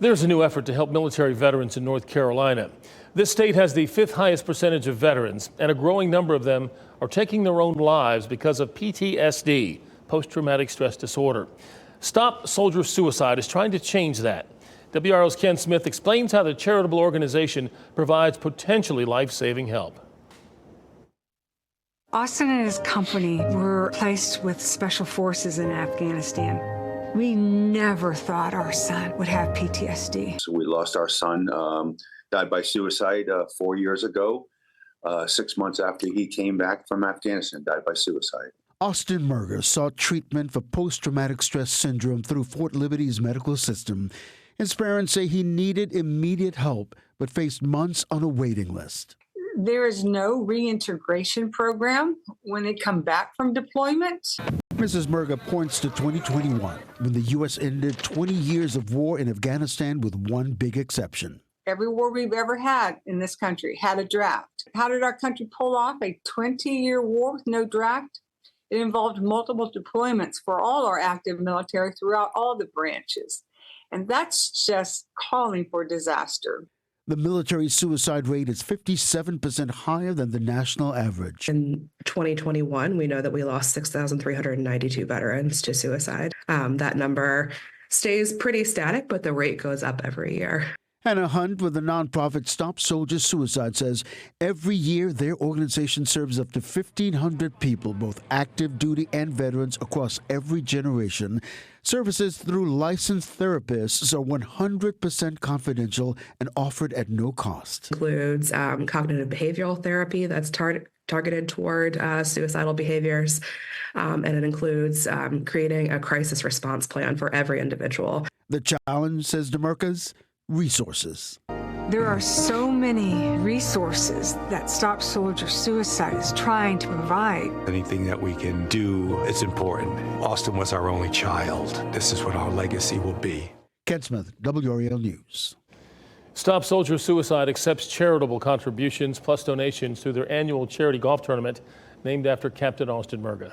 There's a new effort to help military veterans in North Carolina. This state has the fifth highest percentage of veterans, and a growing number of them are taking their own lives because of PTSD, post-traumatic stress disorder. Stop Soldier Suicide is trying to change that. WRL's Ken Smith explains how the charitable organization provides potentially life-saving help. Austin and his company were placed with special forces in Afghanistan. We never thought our son would have PTSD. So we lost our son, died by suicide 4 years ago. 6 months after he came back from Afghanistan, died by suicide. Austin Merger sought treatment for post-traumatic stress syndrome through Fort Liberty's medical system. His parents say he needed immediate help, but faced months on a waiting list. There is no reintegration program when they come back from deployment. Mrs. Merger points to 2021, when the U.S. ended 20 years of war in Afghanistan with one big exception. Every war we've ever had in this country had a draft. How did our country pull off a 20-year war with no draft? It involved multiple deployments for all our active military throughout all the branches. And that's just calling for disaster. The military suicide rate is 57% higher than the national average. In 2021, we know that we lost 6,392 veterans to suicide. That number stays pretty static, but the rate goes up every year. Hannah Hunt with the nonprofit Stop Soldier Suicide says every year their organization serves up to 1,500 people, both active duty and veterans across every generation. Services through licensed therapists are 100% confidential and offered at no cost. Includes cognitive behavioral therapy that's targeted toward suicidal behaviors, and it includes creating a crisis response plan for every individual. The challenge, says DeMercas, resources. There are so many resources that Stop Soldier Suicide is trying to provide. Anything that we can do is important. Austin was our only child. This is what our legacy will be. Ken Smith, WRL News. Stop Soldier Suicide accepts charitable contributions plus donations through their annual charity golf tournament named after Captain Austin Merger.